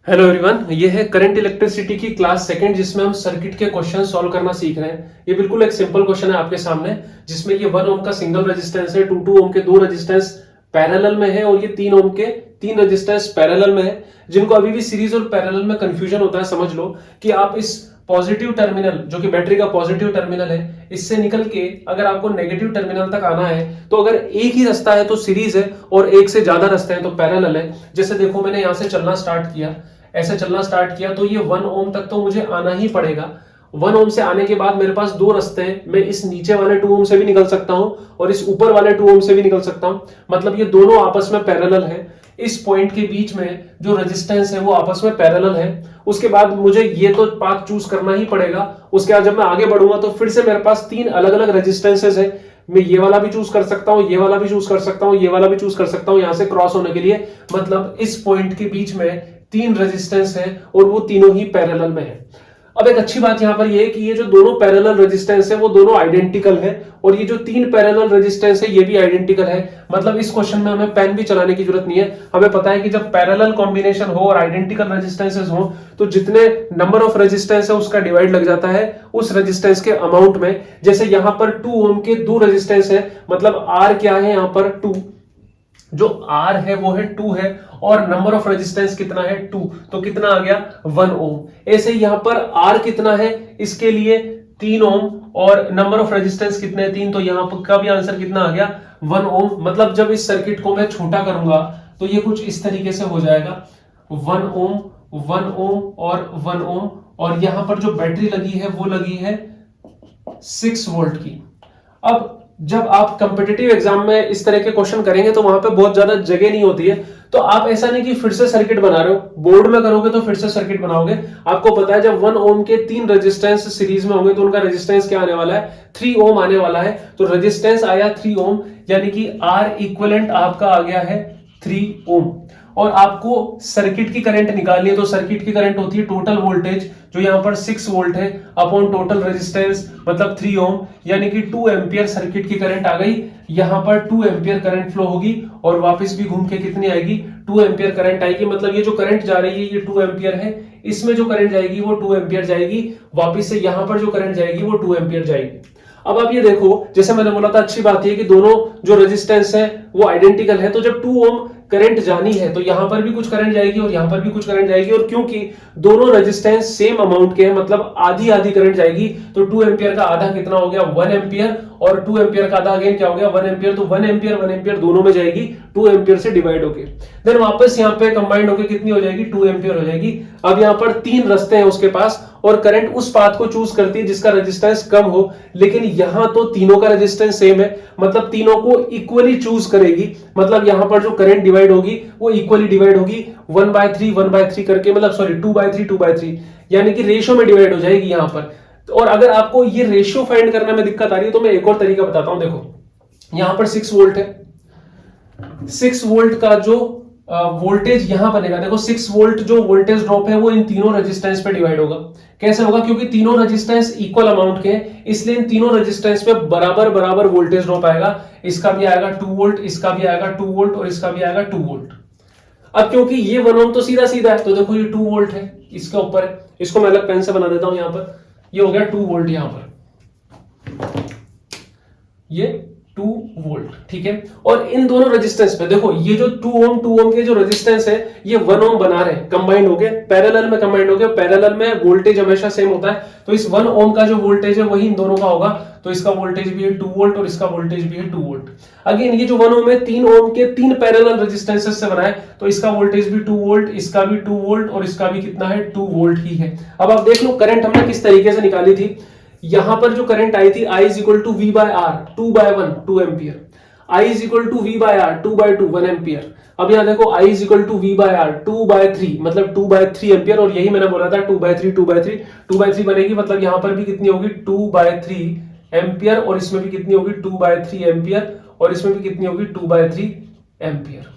Hello everyone, ये है current electricity की क्लास सेकंड जिसमें हम सर्किट के क्वेश्चन सॉल्व करना सीख रहे हैं। ये बिल्कुल एक सिंपल क्वेश्चन है आपके सामने, जिसमें ये 1 ओम का सिंगल रेजिस्टेंस है, 2 ओम के दो रेजिस्टेंस पैरेलल में है और ये 3 ओम के तीन रेजिस्टेंस पैरेलल में है। जिनको अभी भी सीरीज और पैरेलल में कंफ्यूजन होता है, समझ लो कि आप इस पॉजिटिव टर्मिनल जो कि बैटरी का पॉजिटिव टर्मिनल है, इससे निकल के अगर आपको नेगेटिव टर्मिनल तक आना है तो अगर एक ही रास्ता है तो सीरीज है और एक से ज्यादा रास्ते हैं तो पैरेलल है। जैसे देखो, मैंने यहां से चलना स्टार्ट किया, ऐसे चलना स्टार्ट किया तो ये 1 ओम तक तो मुझे आना ही पड़ेगा। 1 ओम से आने के बाद मेरे पास दो रास्ते हैं, मैं इस नीचे वाले 2 ओम से भी निकल सकता हूं और इस ऊपर वाले 2 ओम से भी निकल सकता हूं। मतलब ये दोनों आपस में पैरेलल है। इस पॉइंट के बीच में जो रेजिस्टेंस है वो आपस में पैरेलल है। उसके बाद मुझे ये तो पाथ चूज करना ही पड़ेगा। उसके बाद जब मैं आगे बढ़ूंगा तो फिर से मेरे पास तीन अलग अलग रेजिस्टेंसेस है। मैं ये वाला भी चूज कर सकता हूं, ये वाला भी चूज कर सकता हूं, ये वाला भी चूज कर सकता हूं, यहां से क्रॉस होने के लिए। मतलब इस पॉइंट के बीच में तीन रेजिस्टेंस है और वो तीनों ही पैरेलल में है। अब एक अच्छी बात यहां पर ये है कि ये जो दोनों पैरेलल रेजिस्टेंस है वो दोनों आइडेंटिकल है और ये जो तीन पैरेलल रेजिस्टेंस है ये भी आइडेंटिकल है। मतलब इस क्वेश्चन में हमें पेन भी चलाने की जरूरत नहीं है। हमें पता है कि जब पैरेलल कॉम्बिनेशन हो और आइडेंटिकल रेजिस्टेंसेस हो तो जितने नंबर ऑफ रेजिस्टेंस है उसका डिवाइड लग जाता है उस रेजिस्टेंस के अमाउंट में। जैसे यहां पर 2 ओम के दो रेजिस्टेंस है, मतलब आर क्या है यहां पर 2, जो R है वो है 2 है और नंबर ऑफ रेजिस्टेंस कितना है 2, तो कितना आ गया 1 ओम। ऐसे यहां पर R कितना है, इसके लिए 3 ओम और नंबर ऑफ रेजिस्टेंस कितने हैं 3, तो यहां पर का भी आंसर कितना आ गया 1 ओम। मतलब जब इस सर्किट को मैं छोटा करूंगा तो ये कुछ इस तरीके से हो जाएगा 1 ओम 1 ओम और 1 ओम। और यहां पर जो बैटरी लगी है वो लगी है 6 वोल्ट की। अब जब आप कंपिटिटिव एग्जाम में इस तरह के क्वेश्चन करेंगे तो वहां पे बहुत ज्यादा जगह नहीं होती है, तो आप ऐसा नहीं कि फिर से सर्किट बना रहे हो, बोर्ड में करोगे तो फिर से सर्किट बनाओगे। आपको पता है जब 1 ओम के तीन रेजिस्टेंस सीरीज में होंगे तो उनका रेजिस्टेंस क्या आने वाला है 3 ओम आने वाला है। तो रेजिस्टेंस आया 3 ओम, यानी कि आर इक्विवेलेंट आपका आ गया है 3 ओम। और आपको सर्किट की करंट निकालनी है तो सर्किट की करंट होती है टोटल वोल्टेज, जो यहां पर 6 वोल्ट है, अपॉन टोटल रेजिस्टेंस मतलब 3 ओम, यानी कि 2 एंपियर सर्किट की करंट आ गई। यहां पर 2 एंपियर करंट फ्लो होगी और वापस भी घूम के कितनी आएगी 2 एंपियर करंट आएगी। मतलब ये जो करंट जा रही है ये 2 एंपियर है, इसमें जो करंट जाएगी वो 2 एंपियर जाएगी, वापस से यहां पर जो करंट जाएगी वो 2 एंपियर जाएगी। अब आप ये देखो, जैसे मैंने बोला था, अच्छी बात ये कि दोनों जो रेजिस्टेंस है वो आइडेंटिकल है, तो जब 2 ओम करंट जानी है तो यहां पर भी कुछ करंट जाएगी और यहां पर भी कुछ करंट जाएगी। और क्योंकि दोनों रेजिस्टेंस सेम अमाउंट के हैं, मतलब आधी आधी करंट जाएगी, तो 2 एंपियर का आधा कितना हो गया 1 एंपियर और 2 एंपियर का आधा अगेन क्या हो गया 1 एंपियर। तो 1 एंपियर दोनों में जाएगी, 2 एंपियर से डिवाइड होके देन वापस यहां पे कंबाइंड होके कितनी हो जाएगी 2 एंपियर हो जाएगी। अब यहां पर तीन रास्ते हैं उसके पास और करंट उस पाथ को चूज करती है जिसका रेजिस्टेंस कम हो, लेकिन यहां तो तीनों का रेजिस्टेंस सेम है, मतलब तीनों को इक्वली चूज करेगी। मतलब यहां पर जो करंट डिवाइड होगी वो इक्वली डिवाइड होगी 1/3 करके, मतलब सॉरी 2/3 यानी कि रेशियो में डिवाइड हो जाएगी यहां पर। और अगर आपको ये रेशियो फाइंड करने में दिक्कत आ रही है तो मैं एक और तरीका बताता हूं। देखो यहां पर 6 वोल्ट है, 6 वोल्ट का जो वोल्टेज यहां बनेगा, देखो 6 वोल्ट जो वोल्टेज ड्रॉप है वो इन तीनों रेजिस्टेंस पे डिवाइड होगा। कैसे होगा, क्योंकि तीनों रेजिस्टेंस इक्वल अमाउंट के हैं, इसलिए इन तीनों रेजिस्टेंस पे बराबर बराबर वोल्टेज ड्रॉप आएगा। इसका भी आएगा 2 वोल्ट, इसका भी आएगा 2 वोल्ट और इसका भी आएगा 2 वोल्ट। अब क्योंकि ये 1 ओम तो सीधा सीधा है तो देखो ये 2 वोल्ट है, इसके ऊपर है, इसको मैं अलग पेन से बना देता हूं। यहां पर ये हो गया 2 वोल्ट, यहां पर ये 2 वोल्ट, ठीक है। और इन दोनों रेजिस्टेंस पे देखो, ये जो 2 ओम के जो रेजिस्टेंस है ये 1 ओम बना रहे हैं, कंबाइंड हो गए, पैरेलल में कंबाइंड हो गए। पैरेलल में वोल्टेज हमेशा सेम होता है, तो इस 1 ओम का जो वोल्टेज है वही इन दोनों का होगा, तो इसका वोल्टेज भी है 2 वोल्ट और इसका वोल्टेज भी है 2 वोल्ट। अगेन ये जो 1 ओम है 3 ओम के तीन पैरेलल रेजिस्टेंसेस से बना है, तो इसका वोल्टेज भी 2 वोल्ट, इसका भी 2 वोल्ट और इसका भी कितना है 2 वोल्ट ही है। अब आप देख लो करंट हमने किस तरीके से निकाली थी। यहां पर जो करंट आई थी I is equal to V by R 2/1 2 ampere, I is equal to V by R 2/2 1 ampere. अब यहां देखो I is equal to V by R 2/3 मतलब 2/3 एंपियर, और यही मैंने बोला था 2/3 बनेगी, मतलब यहां पर भी कितनी होगी 2/3 एंपियर और इसमें भी कितनी होगी 2/3 एंपियर और इसमें भी कितनी होगी 2/3 एंपियर।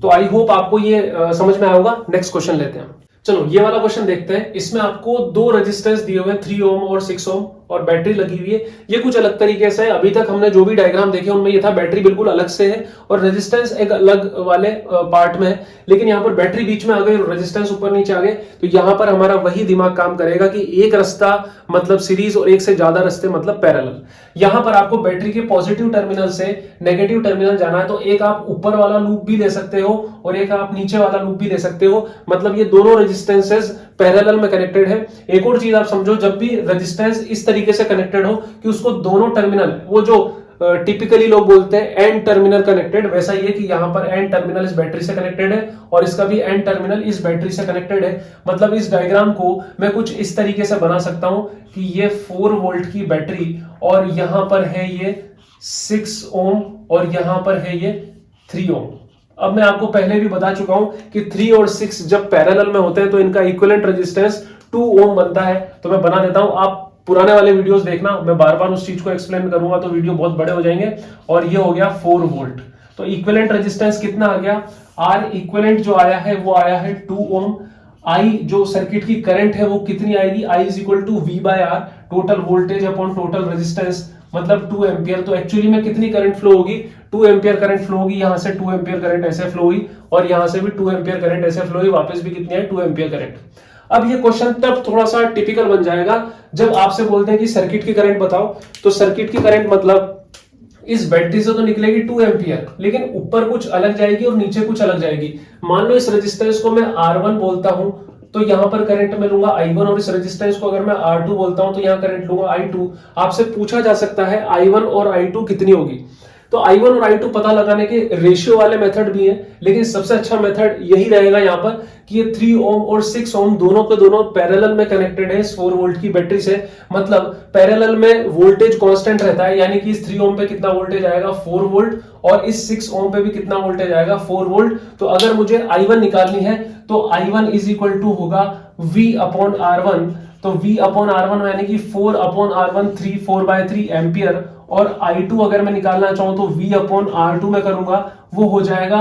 तो आई होप आपको ये समझ में आया होगा। नेक्स्ट क्वेश्चन लेते हैं। चलो ये वाला क्वेश्चन देखते हैं। इसमें आपको दो रेजिस्टेंस दिए हुए हैं 3 ओम और 6 ओम और बैटरी लगी हुई है। ये कुछ अलग तरीके से है। अभी तक हमने जो भी डायग्राम देखे उनमें ये था बैटरी बिल्कुल अलग से है और रेजिस्टेंस एक अलग वाले पार्ट में है, लेकिन यहाँ पर बैटरी बीच में आ गई और रेजिस्टेंस ऊपर नीचे आ गए। तो यहाँ पर हमारा वही दिमाग काम करेगा कि एक रास्ता मतलब सीरीज और एक से ज्यादा रास्ते मतलब पैरेलल। यहाँ पर आपको बैटरी के पॉजिटिव टर्मिनल से नेगेटिव टर्मिनल जाना है, तो एक आप ऊपर वाला लूप भी ले सकते हो और एक आप नीचे वाला लूप भी ले सकते हो। मतलब ये दोनों रेजिस्टेंसेस पैरेलल में कनेक्टेड है। एक और चीज आप समझो, जब भी रेजिस्टेंस इस तरीके से कनेक्टेड हो कि उसको दोनों टर्मिनल, वो जो टिपिकली लोग बोलते हैं एंड टर्मिनल कनेक्टेड, वैसा ये कि यहाँ पर एंड टर्मिनल इस बैटरी से कनेक्टेड है और इसका भी एंड टर्मिनल इस बैटरी से कनेक्टेड है। मतलब इस डायग्राम को मैं कुछ इस तरीके से बना सकता हूं कि ये 4 वोल्ट की बैटरी और यहां पर है ये 6 ओम और यहां पर है ये 3 ओम। अब मैं आपको पहले भी बता चुका हूं कि 3 और 6 जब पैरेलल में होते हैं तो इनका इक्विवेलेंट रेजिस्टेंस 2 ओम बनता है। तो मैं बना देता हूं, आप पुराने वाले वीडियोस देखना, मैं बार बार उस चीज को एक्सप्लेन करूंगा तो वीडियो बहुत बड़े हो जाएंगे। और ये हो गया 4 वोल्ट। तो इक्विवेलेंट रेजिस्टेंस कितना आ गया, आर इक्विवेलेंट जो आया है वो आया है 2 ओम। आई जो सर्किट की करंट है वो कितनी आएगी, I is equal to V by R, total voltage upon total resistance, मतलब 2 एम्पियर। तो एक्चुअली में कितनी करंट फ्लो होगी, 2 एम्पियर करंट फ्लो होगी। यहां से 2 एम्पियर करंट ऐसे फ्लो हुई और यहां से भी 2 एम्पियर करंट ऐसे फ्लो हुई, वापस भी कितनी है 2 एम्पियर करंट। अब ये क्वेश्चन तब थोड़ा सा टिपिकल बन जाएगा जब आपसे बोलते हैं कि सर्किट की करंट बताओ। तो सर्किट की करंट मतलब इस बैटरी से तो निकलेगी 2 एम्पियर, लेकिन ऊपर कुछ अलग जाएगी और नीचे कुछ अलग जाएगी। मान लो इस रेजिस्टेंस को मैं R1 बोलता हूं तो यहां पर करंट मैं लूंगा I1, और इस रेजिस्टेंस को अगर मैं R2 बोलता हूं तो यहां करंट लूंगा I2। आपसे पूछा जा सकता है I1 और I2 कितनी होगी। तो I1 और I2 पता लगाने के रेशियो वाले मेथड भी हैं, लेकिन सबसे अच्छा मेथड यही रहेगा यहाँ पर कि ये 3 ओम और 6 ओम दोनों के दोनों पैरेलल में कनेक्टेड है 4 वोल्ट की बैटरी से। मतलब पैरेलल में वोल्टेज कांस्टेंट रहता है, यानी कि इस 3 ओम पे कितना वोल्टेज आएगा 4 वोल्ट और इस 6 ओम पे भी कितना वोल्टेज आएगा 4 वोल्ट। तो अगर मुझे I1 निकालनी है तो I1 इज इक्वल टू होगा V अपॉन R1। तो V अपॉन R1 यानी कि 4 अपॉन R1 4/3 एम्पियर, और I2 अगर मैं निकालना चाहूं तो V अपॉन R2 में करूंगा, वो हो जाएगा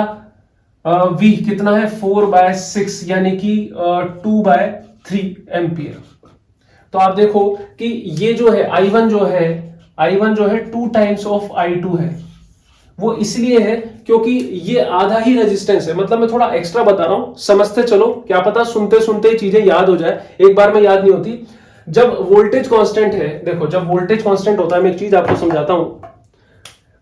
V कितना है 4/6 यानी कि 2/3 एम्पियर। तो आप देखो कि ये जो है I1 जो है 2 टाइम्स ऑफ I2 है। वो इसलिए है क्योंकि ये आधा ही रेजिस्टेंस है। मतलब मैं थोड़ा एक्स्ट्रा बता रहा हूं, समझते चलो, क्या पता सुनते सुनते चीजें याद हो जाए, एक बार में याद नहीं होती। जब वोल्टेज कांस्टेंट है, देखो जब वोल्टेज कांस्टेंट होता है, मैं एक चीज आपको समझाता हूं,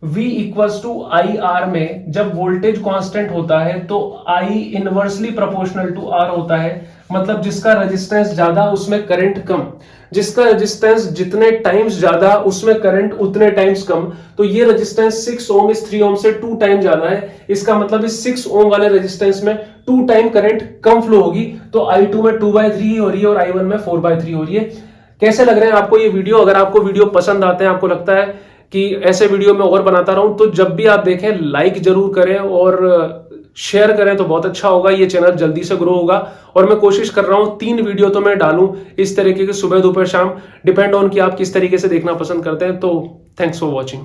V equals to I R में जब वोल्टेज कांस्टेंट होता है तो I inversely proportional to R होता है। मतलब जिसका रेजिस्टेंस ज्यादा उसमें करंट कम, जिसका रेजिस्टेंस जितने टाइम्स ज्यादा उसमें करंट उतने टाइम्स कम। तो ये रेजिस्टेंस 6 ओम इस 3 ओम से 2 टाइम ज्यादा है। इसका मतलब इस 6 ओम वाले रेजिस्टेंस में 2 टाइम करंट कम फ्लो होगी। तो I2 में 2/3 हो रही है और I1 में 4/3 हो रही है। कैसे लग रहे हैं आपको ये वीडियो? अगर आपको वीडियो पसंद आते हैं, आपको लगता है कि ऐसे वीडियो मैं और बनाता रहूं, तो जब भी आप देखें लाइक जरूर करें और शेयर करें तो बहुत अच्छा होगा। ये चैनल जल्दी से ग्रो होगा और मैं कोशिश कर रहा हूं 3 वीडियो तो मैं डालूं इस तरीके के, सुबह दोपहर शाम, डिपेंड ऑन कि आप किस तरीके से देखना पसंद करते हैं। तो थैंक्स फॉर वॉचिंग।